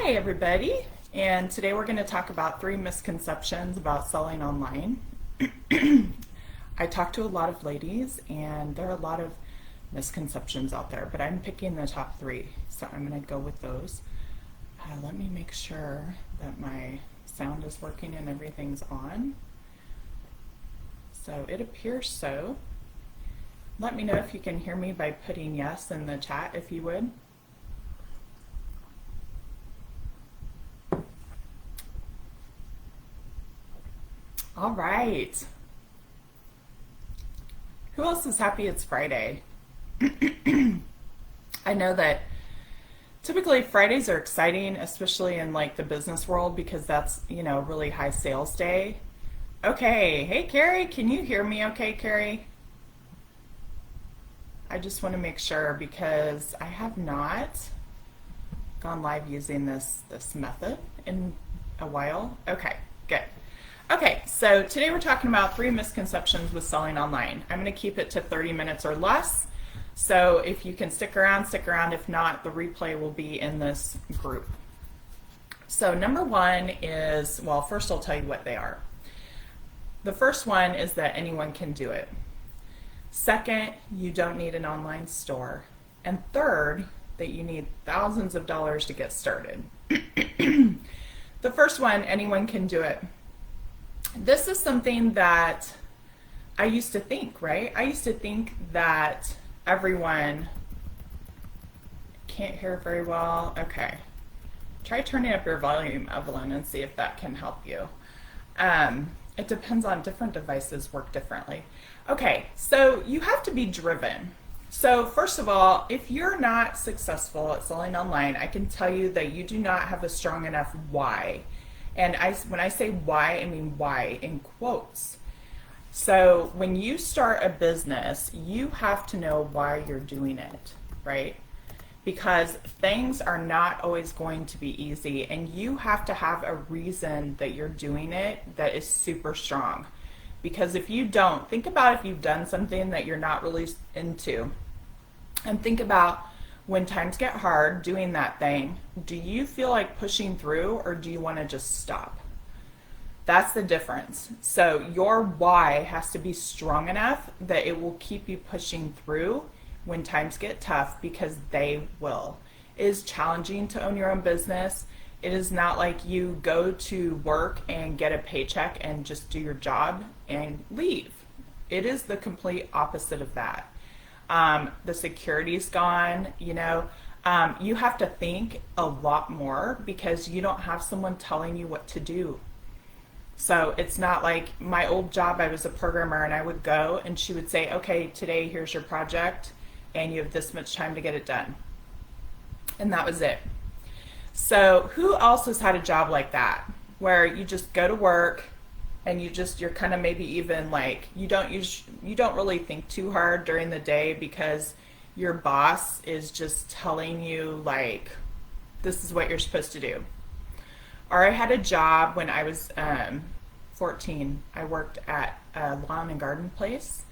Hi everybody, and today we're going to talk about 3 misconceptions about selling online. I talk to a lot of ladies and there are a lot of misconceptions out there, but I'm picking the top 3, so I'm going to go with those. Let me make sure that my sound is working and everything's on. So it appears so. Let me know if you can hear me by putting yes in the chat if you would. All right. Who else is happy it's Friday? I know that typically Fridays are exciting, especially in like the business world, because that's, really high sales day. Okay. Hey, Carrie, can you hear me okay, Carrie? I just want to make sure because I have not gone live using this method in a while. Okay, good. Okay, so today we're talking about 3 misconceptions with selling online. I'm going to keep it to 30 minutes or less. So if you can stick around, stick around. If not, the replay will be in this group. So number 1 is, well, first I'll tell you what they are. The first one is that anyone can do it. Second, you don't need an online store. And third, that you need thousands of dollars to get started. The first one, anyone can do it. This is something that I used to think, right? I used to think that everyone can't hear very well. Okay. Try turning up your volume, Evelyn, and see if that can help you. It depends on different devices work differently. Okay, so you have to be driven. So first of all, if you're not successful at selling online, I can tell you that you do not have a strong enough why. And when I say why, I mean why in quotes. So when you start a business, you have to know why you're doing it, right? Because things are not always going to be easy, and you have to have a reason that you're doing it that is super strong. Because if you don't, think about if you've done something that you're not really into, and think about when times get hard doing that thing, do you feel like pushing through or do you want to just stop? That's the difference. So your why has to be strong enough that it will keep you pushing through when times get tough, because they will. It is challenging to own your own business. It is not like you go to work and get a paycheck and just do your job and leave. It is the complete opposite of that. The security's gone, you have to think a lot more because you don't have someone telling you what to do. So it's not like my old job. I was a programmer and I would go and she would say, okay, today here's your project and you have this much time to get it done. And that was it. So who else has had a job like that where you just go to work and you're kind of maybe even like you don't really think too hard during the day because your boss is just telling you like this is what you're supposed to do. Or I had a job when I was 14. I worked at a lawn and garden place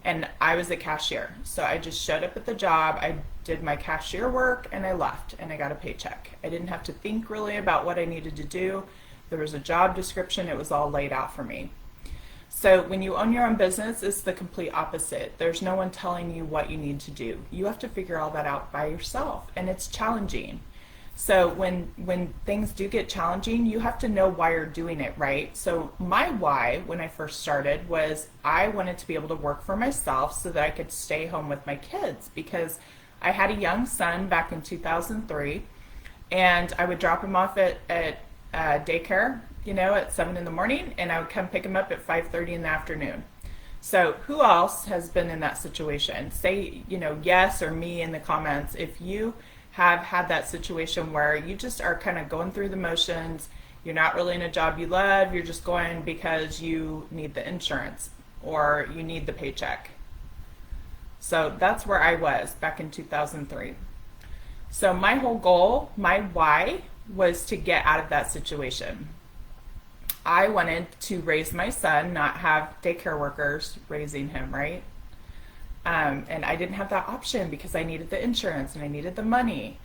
and I was a cashier. So I just showed up at the job, I did my cashier work and I left and I got a paycheck. I didn't have to think really about what I needed to do. There was a job description, it was all laid out for me. So when you own your own business, it's the complete opposite. There's no one telling you what you need to do. You have to figure all that out by yourself, and it's challenging. So when things do get challenging, you have to know why you're doing it, right? So my why when I first started was I wanted to be able to work for myself so that I could stay home with my kids, because I had a young son back in 2003 and I would drop him off at daycare, at 7 in the morning, and I would come pick him up at 5:30 in the afternoon. So who else has been in that situation? Say, yes or me in the comments if you have had that situation where you just are kind of going through the motions. You're not really in a job you love. You're just going because you need the insurance or you need the paycheck. So that's where I was back in 2003. So my whole goal, my why, was to get out of that situation. I wanted to raise my son, not have daycare workers raising him, right? And I didn't have that option because I needed the insurance and I needed the money.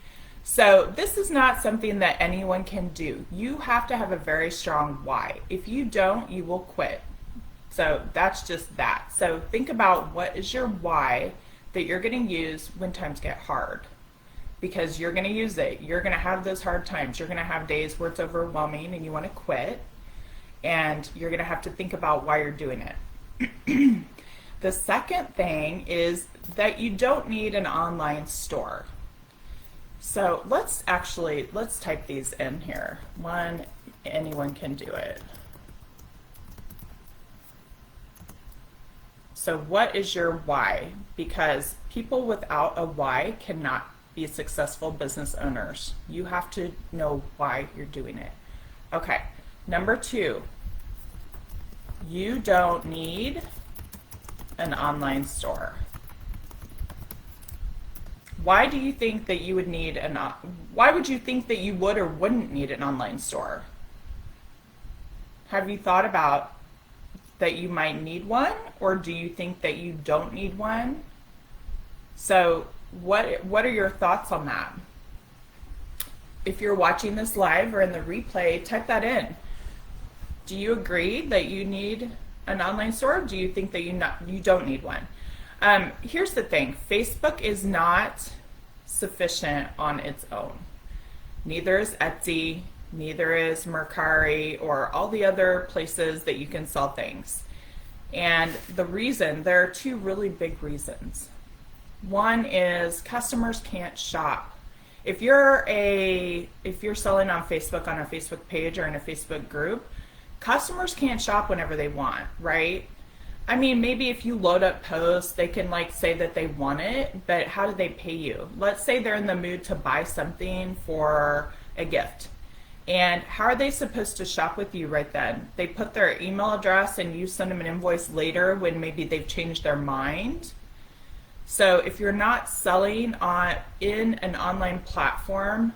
So this is not something that anyone can do. You have to have a very strong why. If you don't, you will quit. So that's just that. So think about what is your why that you're going to use when times get hard. Because you're going to use it. You're going to have those hard times. You're going to have days where it's overwhelming and you want to quit. And you're going to have to think about why you're doing it. The second thing is that you don't need an online store. So let's type these in here. One, anyone can do it. So what is your why? Because people without a why cannot be successful business owners. You have to know why you're doing it. Okay, number 2, you don't need an online store. Why do you think that you would need why would you think that you would or wouldn't need an online store? Have you thought about that you might need one, or do you think that you don't need one? So what are your thoughts on that? If you're watching this live or in the replay, type that in. Do you agree that you need an online store, or do you think that you don't need one? Here's the thing, Facebook is not sufficient on its own. Neither is Etsy, neither is Mercari, or all the other places that you can sell things. And there are 2 really big reasons. One is customers can't shop. If you're selling on Facebook, on a Facebook page or in a Facebook group, customers can't shop whenever they want, right? I mean, maybe if you load up posts, they can say that they want it, but how do they pay you? Let's say they're in the mood to buy something for a gift. And how are they supposed to shop with you right then? They put their email address and you send them an invoice later when maybe they've changed their mind. So if you're not selling in an online platform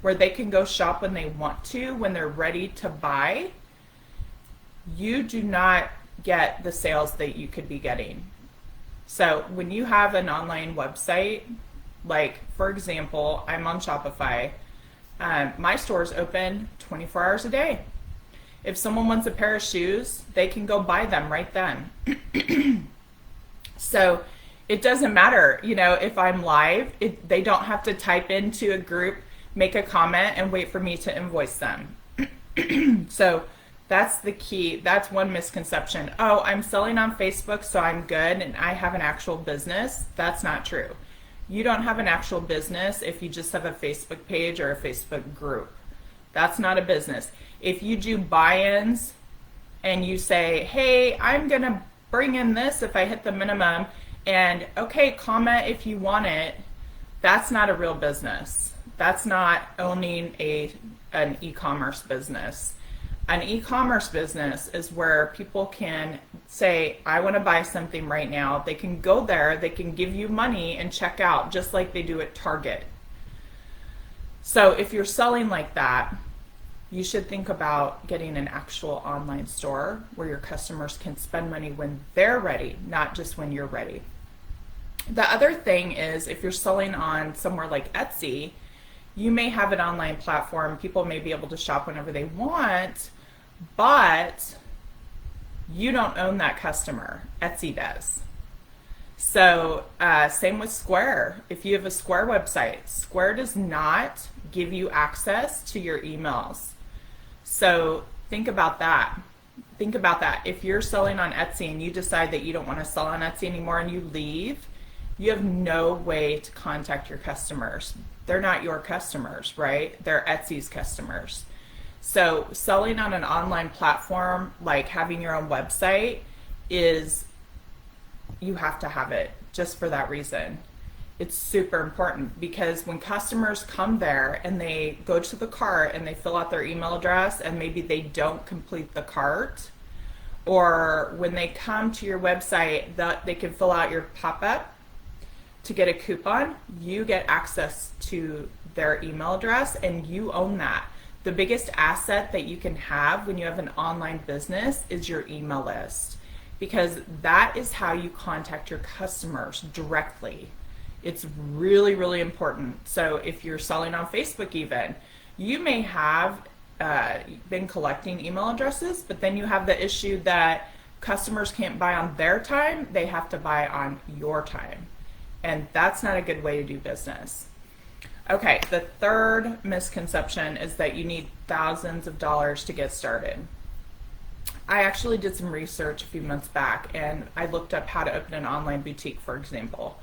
where they can go shop when they want to, when they're ready to buy, you do not get the sales that you could be getting. So when you have an online website, like for example, I'm on Shopify, my store's open 24 hours a day. If someone wants a pair of shoes, they can go buy them right then. So it doesn't matter, if I'm live, they don't have to type into a group, make a comment, and wait for me to invoice them. So that's the key. That's one misconception. Oh, I'm selling on Facebook, so I'm good, and I have an actual business. That's not true. You don't have an actual business if you just have a Facebook page or a Facebook group. That's not a business. If you do buy-ins and you say, hey, I'm going to bring in this if I hit the minimum, and okay, comment if you want it, that's not a real business. That's not owning an e-commerce business. An e-commerce business is where people can say, I want to buy something right now. They can go there, they can give you money and check out, just like they do at Target. So if you're selling like that, you should think about getting an actual online store where your customers can spend money when they're ready, not just when you're ready. The other thing is, if you're selling on somewhere like Etsy, you may have an online platform. People may be able to shop whenever they want, but you don't own that customer. Etsy does. So same with Square. If you have a Square website, Square does not give you access to your emails. So think about that. Think about that. If you're selling on Etsy and you decide that you don't want to sell on Etsy anymore and you leave, you have no way to contact your customers. They're not your customers, right? They're Etsy's customers. So selling on an online platform, like having your own website, you have to have it just for that reason. It's super important because when customers come there and they go to the cart and they fill out their email address and maybe they don't complete the cart, or when they come to your website, they can fill out your pop-up to get a coupon, you get access to their email address and you own that. The biggest asset that you can have when you have an online business is your email list, because that is how you contact your customers directly. It's really, really important. So if you're selling on Facebook even, you may have been collecting email addresses, but then you have the issue that customers can't buy on their time, they have to buy on your time. And that's not a good way to do business. Okay, the third misconception is that you need thousands of dollars to get started. I actually did some research a few months back and I looked up how to open an online boutique, for example.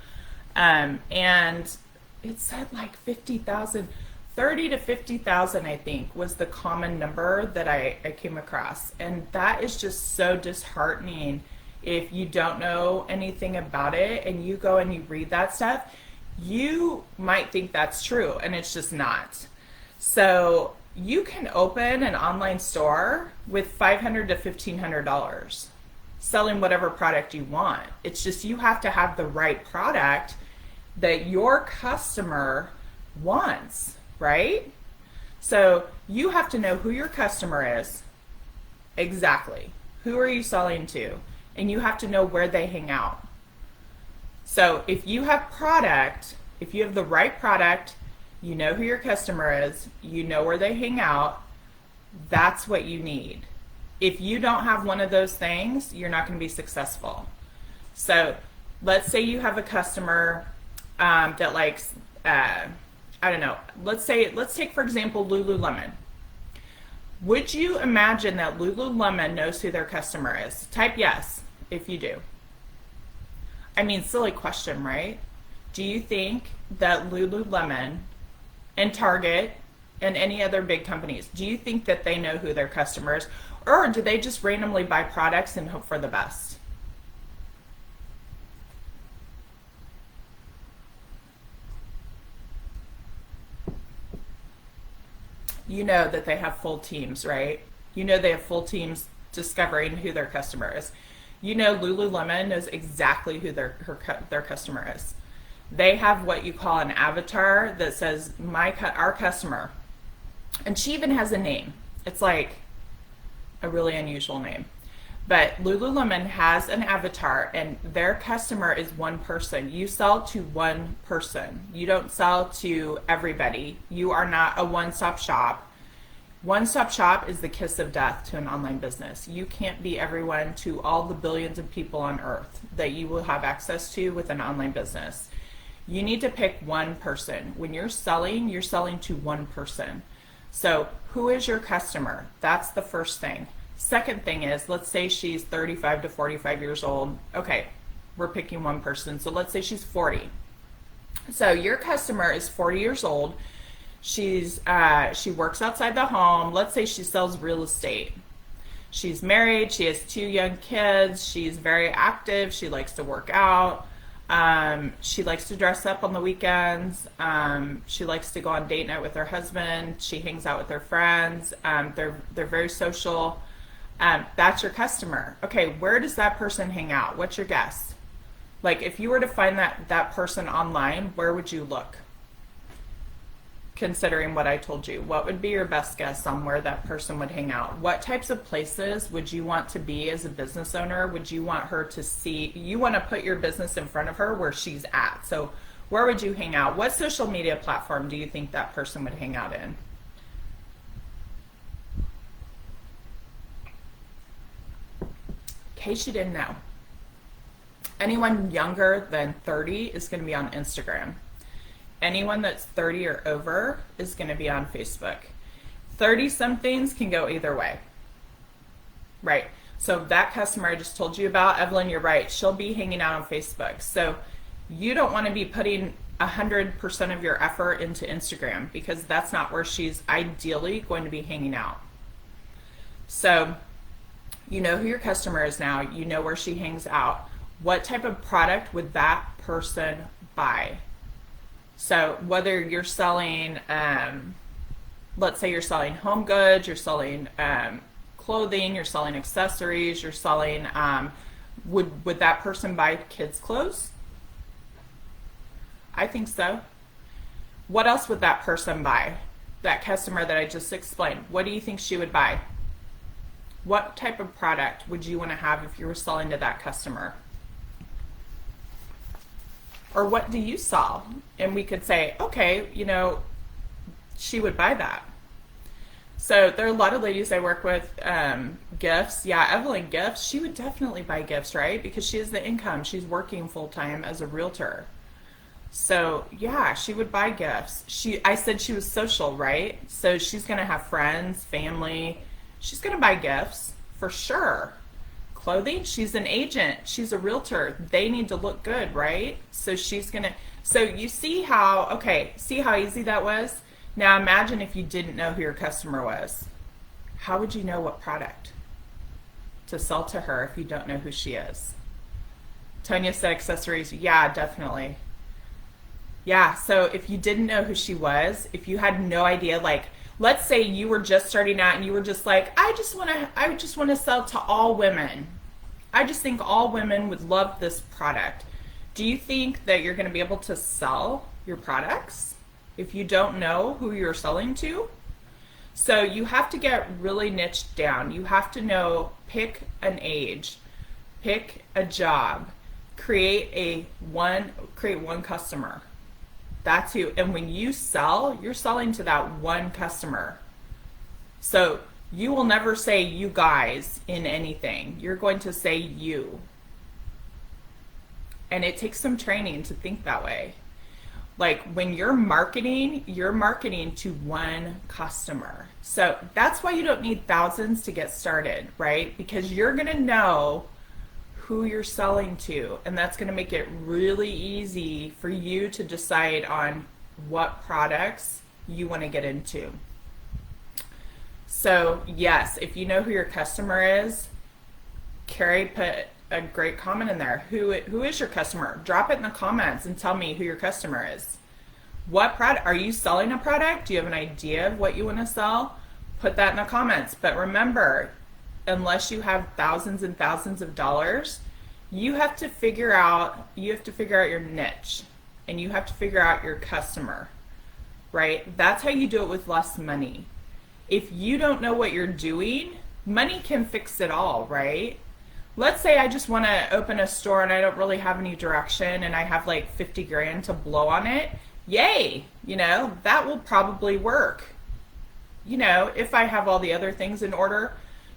And it said like 50,000, 30 to 50,000, I think, was the common number that I came across. And that is just so disheartening if you don't know anything about it and you go and you read that stuff. You might think that's true, and it's just not. So you can open an online store with $500 to $1,500 selling whatever product you want. It's just you have to have the right product that your customer wants, right? So you have to know who your customer is, exactly. Who are you selling to? And you have to know where they hang out. So if you have product, if you have the right product, you know who your customer is, you know where they hang out, that's what you need. If you don't have one of those things, you're not going to be successful. So let's say you have a customer that likes, I don't know, let's take for example Lululemon. Would you imagine that Lululemon knows who their customer is? Type yes if you do. I mean, silly question, right? Do you think that Lululemon and Target and any other big companies, do you think that they know who their customer is? Or do they just randomly buy products and hope for the best? You know that they have full teams, right? You know they have full teams discovering who their customer is. You know Lululemon knows exactly who their customer is. They have what you call an avatar that says our customer, and she even has a name. It's like a really unusual name, but Lululemon has an avatar, and their customer is one person. You sell to one person. You don't sell to everybody. You are not a one-stop shop. One-stop shop is the kiss of death to an online business. You can't be everyone to all the billions of people on earth that you will have access to with an online business. You need to pick one person. When you're selling to one person. So who is your customer? That's the first thing. Second thing is, let's say she's 35 to 45 years old. Okay, we're picking one person. So let's say she's 40. So your customer is 40 years old. She works outside the home. Let's say she sells real estate. She's married. She has 2 young kids. She's very active. She likes to work out. She likes to dress up on the weekends. She likes to go on date night with her husband. She hangs out with her friends. They're very social. That's your customer. Okay, where does that person hang out? What's your guess? Like, if you were to find that person online, where would you look? Considering what I told you, what would be your best guess on where that person would hang out? What types of places would you want to be as a business owner? Would you want her to see? You want to put your business in front of her where she's at. So where would you hang out? What social media platform do you think that person would hang out in? In case you didn't know, anyone younger than 30 is going to be on Instagram. Anyone that's 30 or over is going to be on Facebook. 30-somethings can go either way. Right. So that customer I just told you about, Evelyn, you're right. She'll be hanging out on Facebook. So you don't want to be putting 100% of your effort into Instagram because that's not where she's ideally going to be hanging out. So you know who your customer is now. You know where she hangs out. What type of product would that person buy? So whether you're selling, let's say you're selling home goods, you're selling clothing, you're selling accessories, you're selling, would that person buy kids' clothes? I think so. What else would that person buy? That customer that I just explained, what do you think she would buy? What type of product would you want to have if you were selling to that customer? Or what do you sell? And we could say, okay, she would buy that. So there are a lot of ladies I work with, gifts. Yeah, Evelyn, gifts. She would definitely buy gifts, right? Because she has the income. She's working full time as a realtor. So yeah, she would buy gifts. I said she was social, right? So she's gonna have friends, family. She's gonna buy gifts for sure. Clothing, she's an agent. She's a realtor. They need to look good, right? So she's gonna. So you see how easy that was? Now imagine if you didn't know who your customer was. How would you know what product to sell to her if you don't know who she is? Tonya said accessories. Yeah, definitely. Yeah, so if you didn't know who she was, if you had no idea, like let's say you were just starting out and you were just like, I just want to sell to all women. I just think all women would love this product. Do you think that you're going to be able to sell your products if you don't know who you're selling to? So you have to get really niched down. You have to know, pick an age, pick a job, create one customer. That's who. And when you sell, you're selling to that one customer. So you will never say you guys in anything. You're going to say you. And it takes some training to think that way. Like when you're marketing to one customer. So that's why you don't need thousands to get started, right? Because you're going to know who you're selling to, and that's going to make it really easy for you to decide on what products you want to get into. So yes, if you know who your customer is, Carrie put a great comment in there. Who is your customer? Drop it in the comments and tell me who your customer is. What product are you selling? A product? Do you have an idea of what you want to sell? Put that in the comments. But remember, unless you have thousands and thousands of dollars, you have to figure out your niche, and you have to figure out your customer, right? That's how you do it with less money. If you don't know what you're doing, money can fix it all, right? Let's say I just want to open a store and I don't really have any direction and I have like 50 grand to blow on it. Yay, that will probably work. If I have all the other things in order,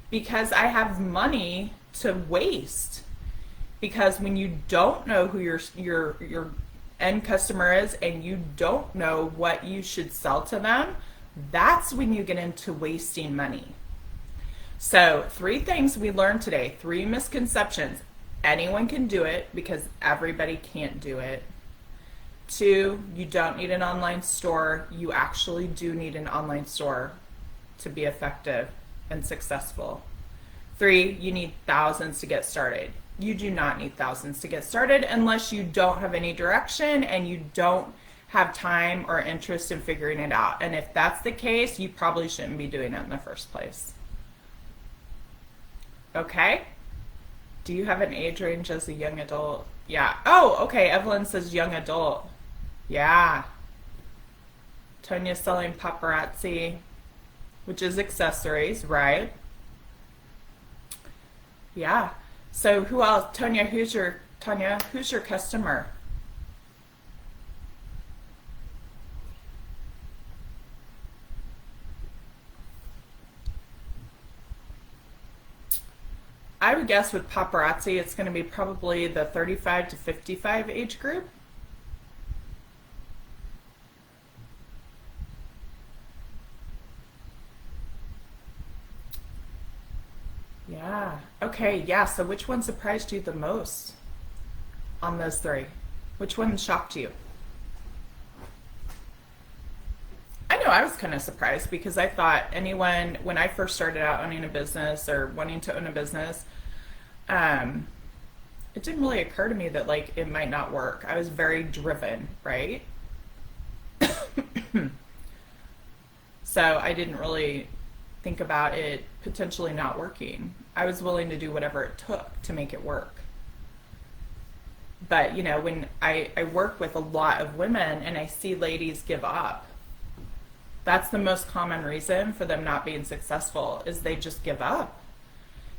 because I have money to waste. Because when you don't know who your end customer is and you don't know what you should sell to them, that's when you get into wasting money. So 3 things we learned today, 3 misconceptions. Anyone can do it because everybody can't do it. 2, you don't need an online store. You actually do need an online store to be effective and successful. 3, you need thousands to get started. You do not need thousands to get started unless you don't have any direction and you don't have time or interest in figuring it out. And if that's the case, you probably shouldn't be doing it in the first place. Okay? Do you have an age range as a young adult? Yeah. Oh, okay. Evelyn says young adult. Yeah. Tonya's selling paparazzi, which is accessories, right? Yeah. So who else? Tonya, who's your customer? I would guess with paparazzi, it's going to be probably the 35 to 55 age group. Yeah. Okay. Yeah. So which one surprised you the most on those 3? Which one shocked you? I know I was kind of surprised because I thought anyone, when I first started out owning a business or wanting to own a business, it didn't really occur to me that like it might not work. I was very driven, right? So I didn't really think about it potentially not working. I was willing to do whatever it took to make it work. But when I work with a lot of women and I see ladies give up, that's the most common reason for them not being successful is they just give up.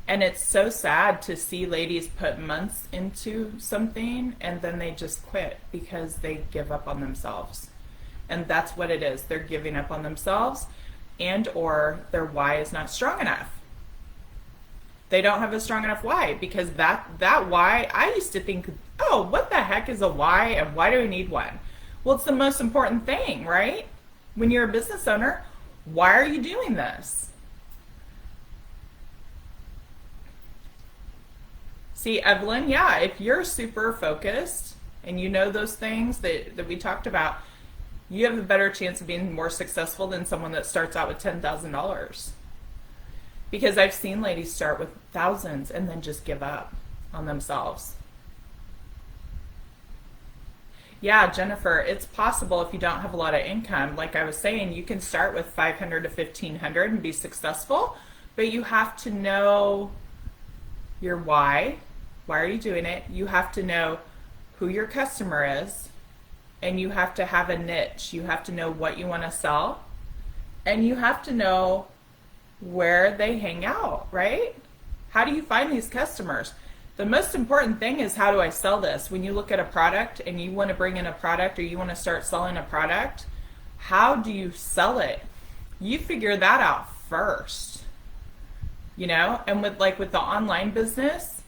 And it's so sad to see ladies put months into something and then they just quit because they give up on themselves. And that's what it is. They're giving up on themselves, and or their why is not strong enough. They don't have a strong enough why, because that why, I used to think, oh, what the heck is a why and why do we need one? Well, it's the most important thing, right? When you're a business owner, why are you doing this? See, Evelyn, yeah, if you're super focused and you know those things that we talked about, you have a better chance of being more successful than someone that starts out with $10,000. Because I've seen ladies start with thousands and then just give up on themselves. Yeah, Jennifer, it's possible if you don't have a lot of income. Like I was saying, you can start with 500 to 1500 and be successful, but you have to know your why. Why are you doing it? You have to know who your customer is, and you have to have a niche. You have to know what you want to sell, and you have to know where they hang out, right? How do you find these customers? The most important thing is, how do I sell this? When you look at a product and you want to bring in a product, or you want to start selling a product, how do you sell it? You figure that out first, and with the online business,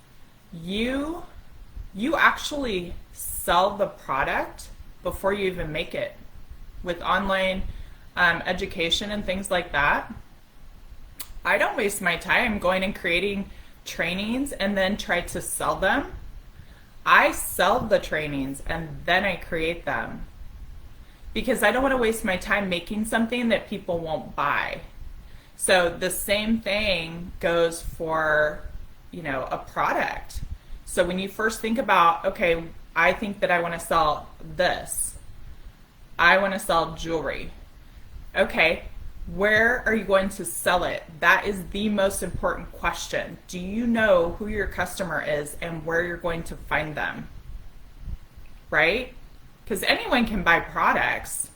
you actually sell the product before you even make it. With online education and things like that, I don't waste my time going and creating trainings and then try to sell them. I sell the trainings and then I create them, because I don't want to waste my time making something that people won't buy. So the same thing goes for, a product. So when you first think about, okay, I think that I want to sell this. I want to sell jewelry. Okay, where are you going to sell it? That is the most important question. Do you know who your customer is and where you're going to find them? Right? Because anyone can buy products.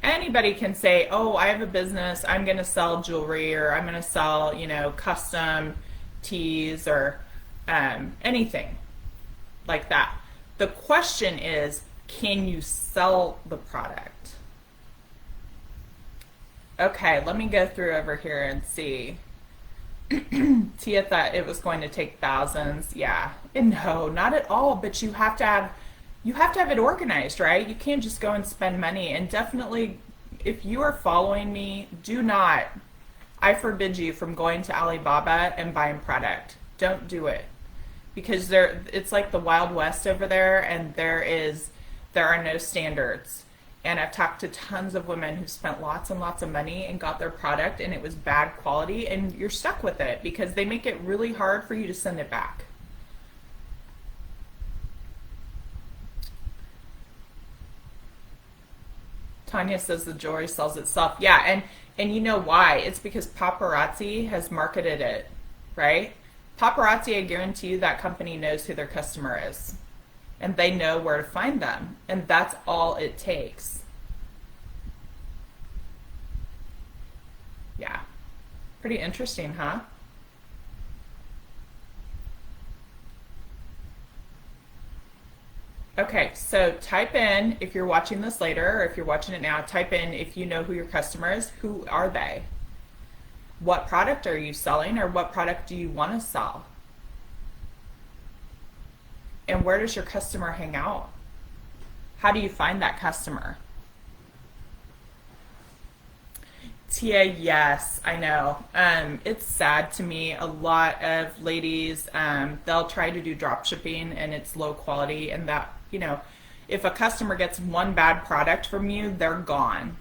Anybody can say, oh, I have a business, I'm going to sell jewelry, or I'm going to sell, custom tees, or anything like that. The question is, can you sell the product? Okay, let me go through over here and see. Tia thought it was going to take thousands. Yeah, and no, not at all. But you have to have it organized, right? You can't just go and spend money. And definitely, if you are following me, I forbid you from going to Alibaba and buying product. Don't do it, because it's like the Wild West over there, and there are no standards. And I've talked to tons of women who spent lots and lots of money and got their product and it was bad quality, and you're stuck with it because they make it really hard for you to send it back. Tanya says the jewelry sells itself. Yeah, and you know why? It's because paparazzi has marketed it, right? Paparazzi, I guarantee you that company knows who their customer is. And they know where to find them. And that's all it takes. Yeah. Pretty interesting, huh? Okay, so type in, if you're watching this later, or if you're watching it now, type in, if you know who your customer is, who are they? What product are you selling, or what product do you want to sell? And where does your customer hang out? How do you find that customer? Tia, yes, I know. It's sad to me. A lot of ladies, they'll try to do drop shipping and it's low quality, and that, if a customer gets one bad product from you, they're gone.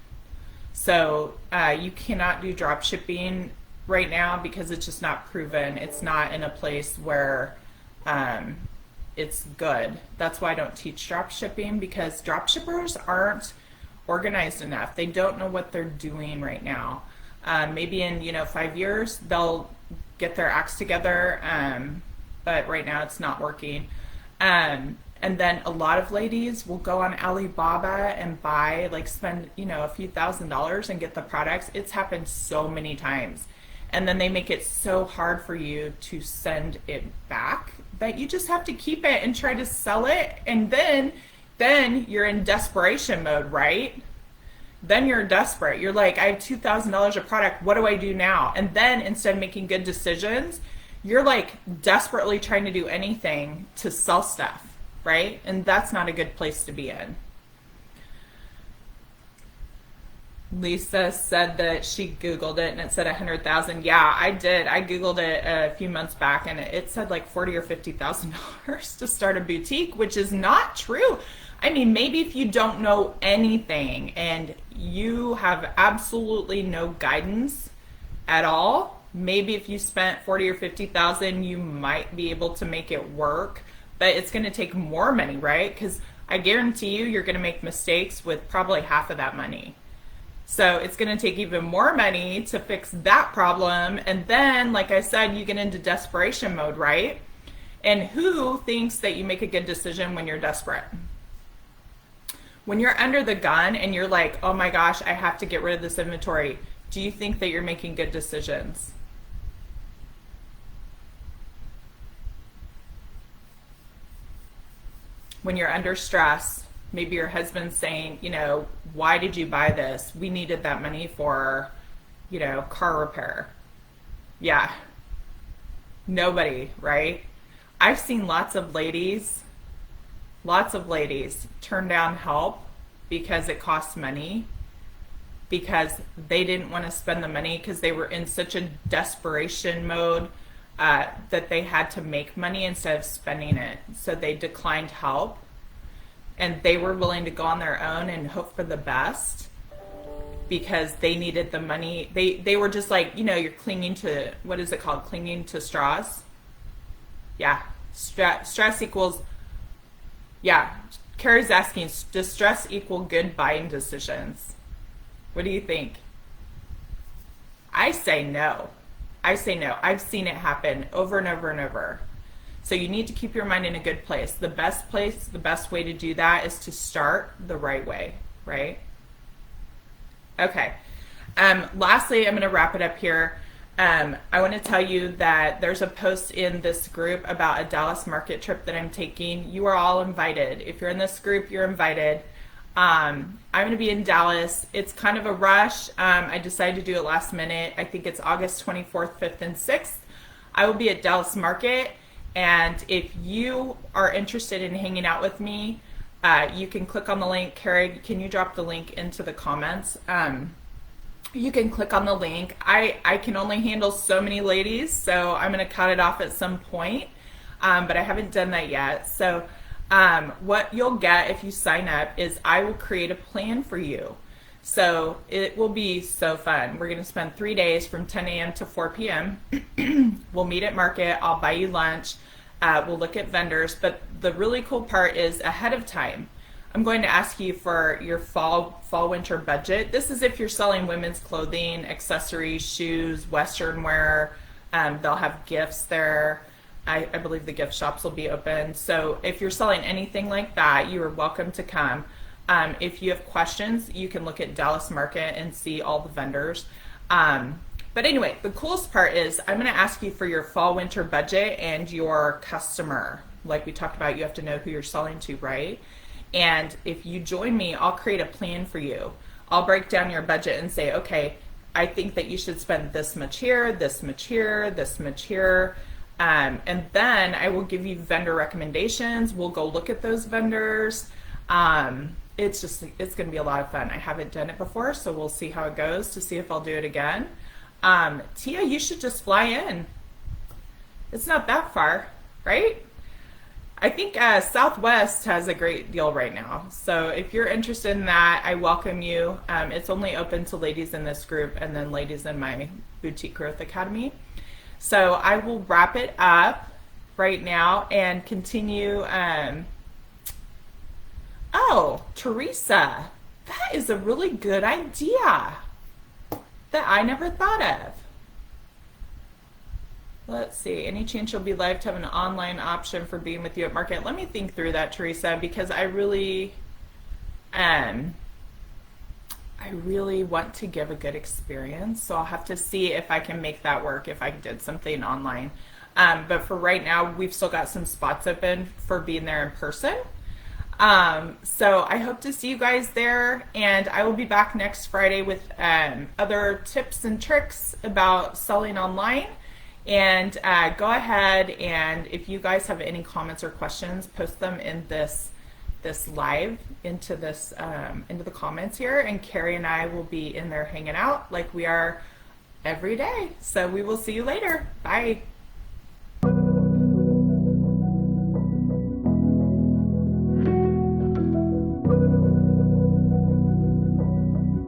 So you cannot do drop shipping right now because it's just not proven. It's not in a place where it's good. That's why I don't teach drop shipping, because drop shippers aren't organized enough. They don't know what they're doing right now. Maybe in 5 years they'll get their acts together, but right now it's not working. And then a lot of ladies will go on Alibaba and buy, spend a few $1,000s and get the products. It's happened so many times. and then they make it so hard for you to send it back that you just have to keep it and try to sell it, and then you're in desperation mode, right? Then you're desperate. You're like, I have $2,000 of product. What do I do now? And then instead of making good decisions, you're like desperately trying to do anything to sell stuff, right? And that's not a good place to be in. Lisa said that she Googled it and it said 100,000. Yeah, I did. I Googled it a few months back and it said like 40 or $50,000 to start a boutique, which is not true. I mean, maybe if you don't know anything and you have absolutely no guidance at all, maybe if you spent 40 or 50,000, you might be able to make it work, but it's going to take more money, right? Because I guarantee you're going to make mistakes with probably half of that money. So it's going to take even more money to fix that problem. And then, like I said, you get into desperation mode, right? And who thinks that you make a good decision when you're desperate? When you're under the gun and you're like, oh my gosh, I have to get rid of this inventory, do you think that you're making good decisions? When you're under stress, maybe your husband's saying, why did you buy this? We needed that money for, car repair. Yeah. Nobody, right? I've seen lots of ladies turn down help because it costs money, because they didn't want to spend the money because they were in such a desperation mode that they had to make money instead of spending it. So they declined help. And they were willing to go on their own and hope for the best because they needed the money. They were just like, you're clinging to, what is it called? Clinging to straws? Yeah. Stress equals, yeah. Carrie's asking, does stress equal good buying decisions? What do you think? I say no. I've seen it happen over and over and over. So you need to keep your mind in a good place. The best way to do that is to start the right way, right? Okay. Lastly, I'm going to wrap it up here. I want to tell you that there's a post in this group about a Dallas market trip that I'm taking. You are all invited. If you're in this group, you're invited. I'm going to be in Dallas. It's kind of a rush. I decided to do it last minute. I think it's August 24th, 5th, and 6th. I will be at Dallas Market. And if you are interested in hanging out with me, you can click on the link. Carrie, can you drop the link into the comments? You can click on the link. I can only handle so many ladies, so I'm going to cut it off at some point, but I haven't done that yet. So what you'll get if you sign up is I will create a plan for you. So it will be so fun. We're going to spend 3 days from 10 a.m. to 4 p.m. We'll meet at market. I'll buy you lunch. We'll look at vendors. But the really cool part is ahead of time, I'm going to ask you for your fall winter budget. This is if you're selling women's clothing, accessories, shoes, Western wear. They'll have gifts there. I believe the gift shops will be open. So if you're selling anything like that, you are welcome to come. If you have questions, you can look at Dallas Market and see all the vendors. But anyway, the coolest part is I'm going to ask you for your fall winter budget and your customer. Like we talked about, you have to know who you're selling to, right? And if you join me, I'll create a plan for you. I'll break down your budget and say, okay, I think that you should spend this much here, this much here, this much here. And then I will give you vendor recommendations. We'll go look at those vendors. It's going to be a lot of fun. I haven't done it before, so we'll see how it goes to see if I'll do it again. Tia, you should just fly in. It's not that far, right? I think Southwest has a great deal right now. So if you're interested in that, I welcome you. It's only open to ladies in this group and then ladies in my Boutique Growth Academy. So I will wrap it up right now and continue. Oh, Teresa, that is a really good idea that I never thought of. Let's see, any chance you'll be live to have an online option for being with you at market? Let me think through that, Teresa, because I really, I I really want to give a good experience, so I'll have to see if I can make that work if I did something online. But for right now, we've still got some spots open for being there in person. So I hope to see you guys there, and I will be back next Friday with other tips and tricks about selling online. And go ahead, and if you guys have any comments or questions, post them in this live into the comments here, and Carrie and I will be in there hanging out like we are every day. So we will see you later. Bye.